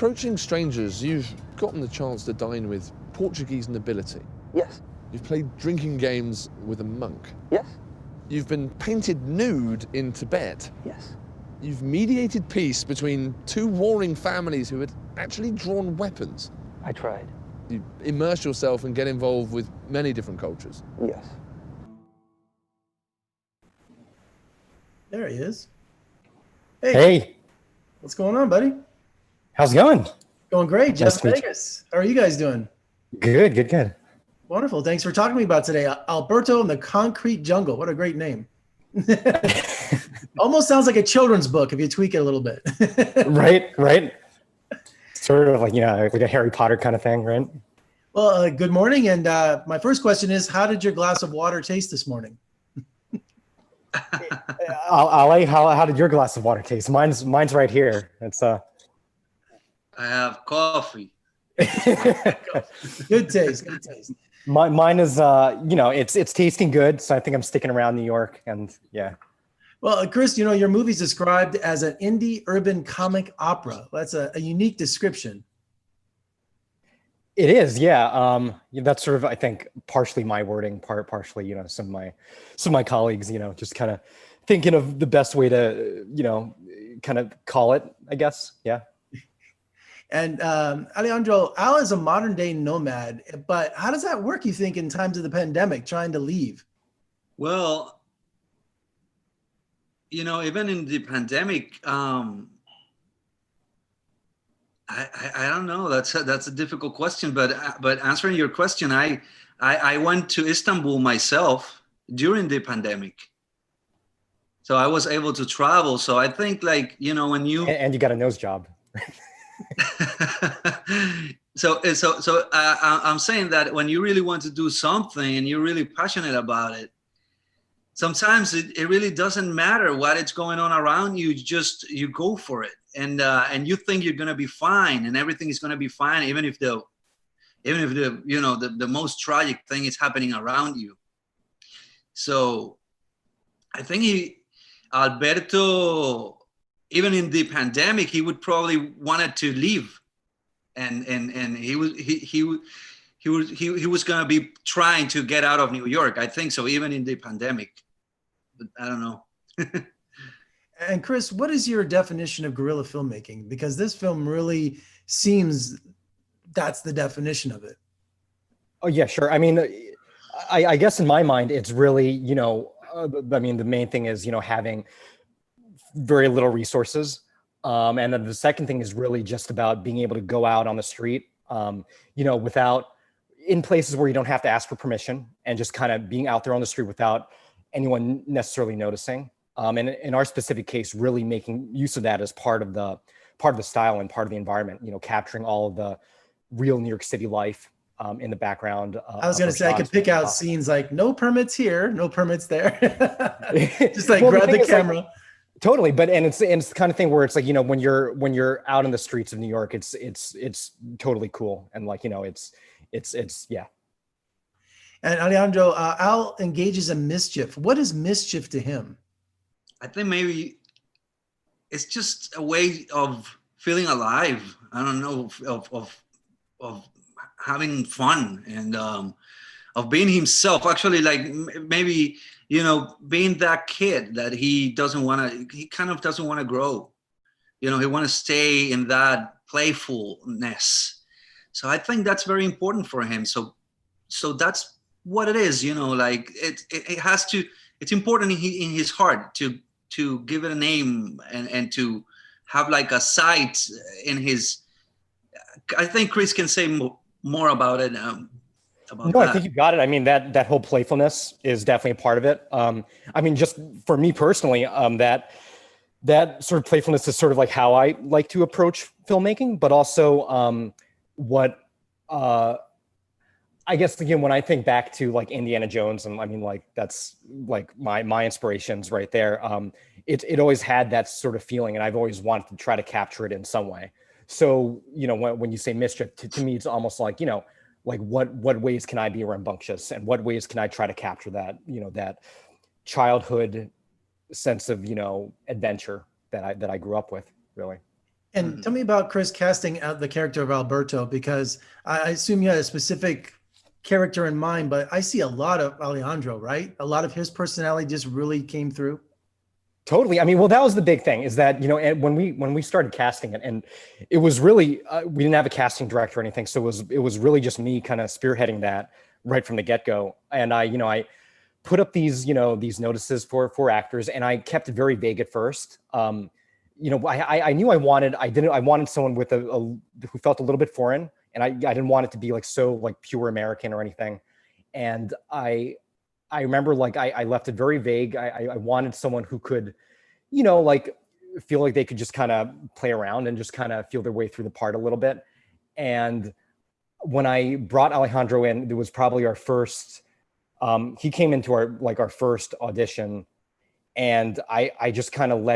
approaching strangers, you've gotten the chance to dine with Portuguese nobility. Yes. You've played drinking games with a monk. Yes. You've been painted nude in Tibet. Yes. You've mediated peace between two warring families who had actually drawn weapons. I tried. You immerse yourself and get involved with many different cultures. Yes. There he is. Hey, What's going on, buddy? how's it going? Going great. Nice Jeff to meet you. Vegas. How are you guys doing? Good, good, good. Wonderful. Thanks for talking to me about today. Alberto and the Concrete Jungle. What a great name. Almost sounds like a children's book if you tweak it a little bit. Right. Sort of like, like a Harry Potter kind of thing, right? Well, good morning. And my first question is, how did your glass of water taste this morning? Ali, how did your glass of water taste? Mine's right here. It's I have coffee. Good taste. Good taste. mine is it's tasting good, so I think I'm sticking around New York, and yeah. Well, Chris, your movie's described as an indie urban comic opera. That's a unique description. It is, yeah. That's sort of, I think, partially my wording, partially, some of my colleagues, just kind of thinking of the best way to, kind of call it, I guess. Yeah. And Alejandro, Al is a modern day nomad, but how does that work, you think, in times of the pandemic, trying to leave? Well, even in the pandemic, I don't know. That's a difficult question, but answering your question, I went to Istanbul myself during the pandemic, so I was able to travel. So I think, when you and you got a nose job. so I'm saying that when you really want to do something and you're really passionate about it, sometimes it really doesn't matter what is going on around you. You go for it, and you think you're gonna be fine, and everything is gonna be fine, even if the most tragic thing is happening around you. So I think Alberto, even in the pandemic, he would probably wanted to leave, and he was gonna be trying to get out of New York. I think so, even in the pandemic. But I don't know. And Chris, what is your definition of guerrilla filmmaking? Because this film really seems that's the definition of it. Oh yeah, sure. I mean, I guess in my mind, it's really, the main thing is, having very little resources. And then the second thing is really just about being able to go out on the street, in places where you don't have to ask for permission, and just kind of being out there on the street without anyone necessarily noticing. And in our specific case, really making use of that as part of the style and part of the environment, capturing all of the real New York City life in the background. I was going to say, I could pick out scenes like no permits here, no permits there. Just like well, grab the camera. Like, totally. But, and it's the kind of thing where it's like, when you're out in the streets of New York, it's totally cool. And like, it's yeah. And Alejandro, Al engages in mischief. What is mischief to him? I think maybe it's just a way of feeling alive. I don't know, of having fun, and of being himself. Actually, like maybe, being that kid that he kind of doesn't want to grow. He want to stay in that playfulness. So I think that's very important for him. So that's what it is, like it has to, it's important in his heart to give it a name, and to have like a site in his. I think Chris can say more about it. I think you got it. I mean, that whole playfulness is definitely a part of it. I mean, just for me personally, that sort of playfulness is sort of like how I like to approach filmmaking, but also I guess, again, when I think back to like Indiana Jones, and I mean, like, that's like my inspirations right there. It always had that sort of feeling, and I've always wanted to try to capture it in some way. So, when you say mischief, to me, it's almost like, like what ways can I be rambunctious, and what ways can I try to capture that, that childhood sense of, adventure that I grew up with, really. And tell me about Chris casting out the character of Alberto, because I assume you had a specific character in mind, but I see a lot of Alejandro, right? A lot of his personality just really came through. Totally. I mean, well, that was the big thing, is that, you know, and when we started casting it, and it was really, we didn't have a casting director or anything. So it was really just me kind of spearheading that right from the get-go. And I put up these, these notices for actors, and I kept it very vague at first. I knew I wanted someone with who felt a little bit foreign, and I didn't want it to be like so like pure American or anything. And I remember like I left it very vague. I wanted someone who could, like feel like they could just kind of play around and just kind of feel their way through the part a little bit. And when I brought Alejandro in, it was probably our first, he came into our first audition, and I just kind of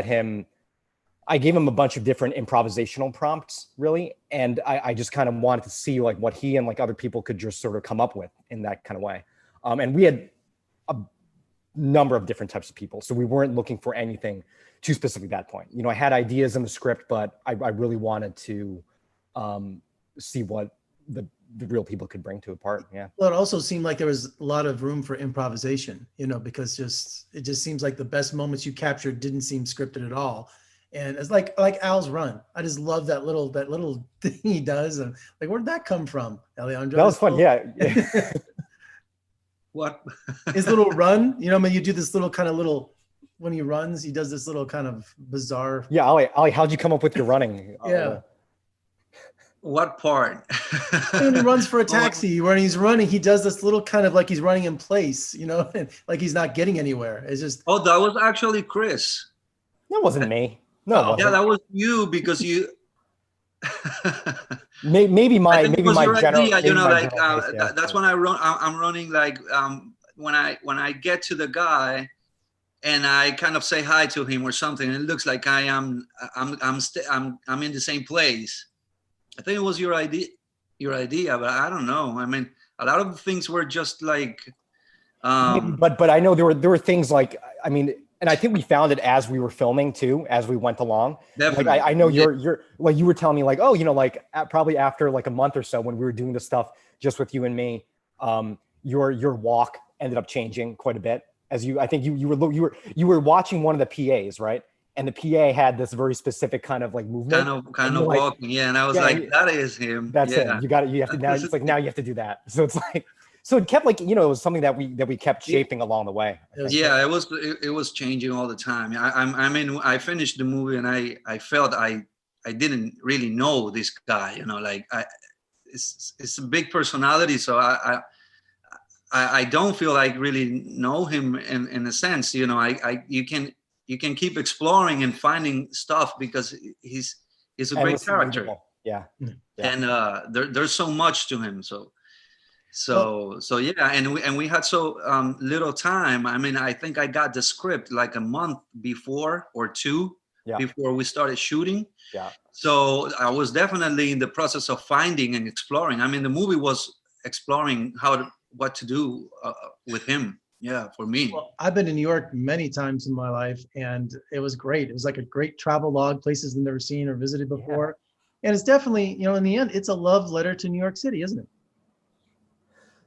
I gave him a bunch of different improvisational prompts, really. And I just kind of wanted to see like what he and like other people could just sort of come up with in that kind of way. And we had a number of different types of people, so we weren't looking for anything too specific at that point. I had ideas in the script, but I really wanted to see what the real people could bring to a part. Yeah. Well, it also seemed like there was a lot of room for improvisation, because it just seems like the best moments you captured didn't seem scripted at all. And it's like Al's run. I just love that little thing he does. And like, where'd that come from, Alejandro? That was fun. Yeah. What? His little run, when you do this little kind of when he runs, he does this little kind of bizarre. Yeah. Ali, how'd you come up with your running? Yeah. What part? When he runs for a taxi, when he's running, he does this little kind of like he's running in place, like he's not getting anywhere. It's just. Oh, that was actually Chris. That wasn't me. No, it wasn't. Yeah, that was you, because you. maybe my general. Idea, yeah, that's when I'm running like when I get to the guy, and I kind of say hi to him or something, and it looks like I'm in the same place. I think it was your idea, but I don't know. I mean, a lot of things were just like. But I know there were things like, I mean, and I think we found it as we were filming too, as we went along. Definitely. Like I know you're like, you were telling me like, oh, probably after like a month or so when we were doing this stuff just with you and me, your walk ended up changing quite a bit. I think you were watching one of the PAs, right? And the PA had this very specific kind of like movement. Kind of walking, yeah. And I was like, that is him. That's him. You have to now. It's like now you have to do that. So it's like. So it kept like, it was something that we kept shaping along the way. Yeah, it was changing all the time. I finished the movie, and I felt I didn't really know this guy, it's a big personality. So I don't feel like really know him in a sense, you can keep exploring and finding stuff, because he's a great character. Yeah. And there's so much to him. So yeah, and we had so little time. I mean, I think I got the script like a month before or two before we started shooting. Yeah. So I was definitely in the process of finding and exploring. I mean, the movie was exploring what to do with him. Yeah, for me. Well, I've been to New York many times in my life, and it was great. It was like a great travel log, places I've never seen or visited before. Yeah. And it's definitely, in the end, it's a love letter to New York City, isn't it?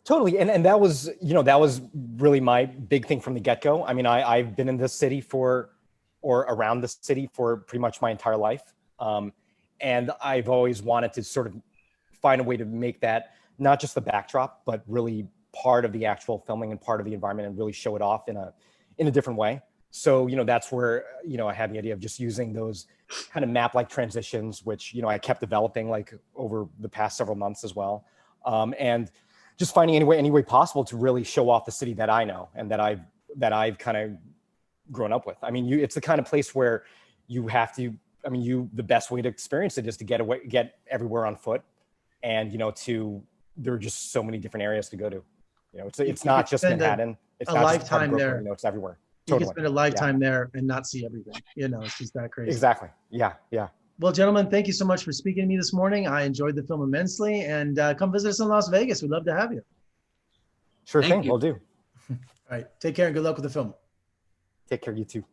Totally. And that was, that was really my big thing from the get-go. I mean, I've been in this city or around the city for pretty much my entire life. And I've always wanted to sort of find a way to make that not just the backdrop, but really part of the actual filming and part of the environment, and really show it off in a different way. So, that's where, I had the idea of just using those kind of map-like transitions, which, I kept developing like over the past several months as well. And just finding any way possible to really show off the city that I know and that I've kind of grown up with. I mean, it's the kind of place where you have to, the best way to experience it is to get everywhere on foot. And, there are just so many different areas to go to. It's not just Manhattan. It's not lifetime just there. It's everywhere. You can spend a lifetime there and not see everything. It's just that crazy. Exactly. Yeah. Yeah. Well, gentlemen, thank you so much for speaking to me this morning. I enjoyed the film immensely, and come visit us in Las Vegas. We'd love to have you. Sure thing. We'll do. All right. Take care and good luck with the film. Take care. You too.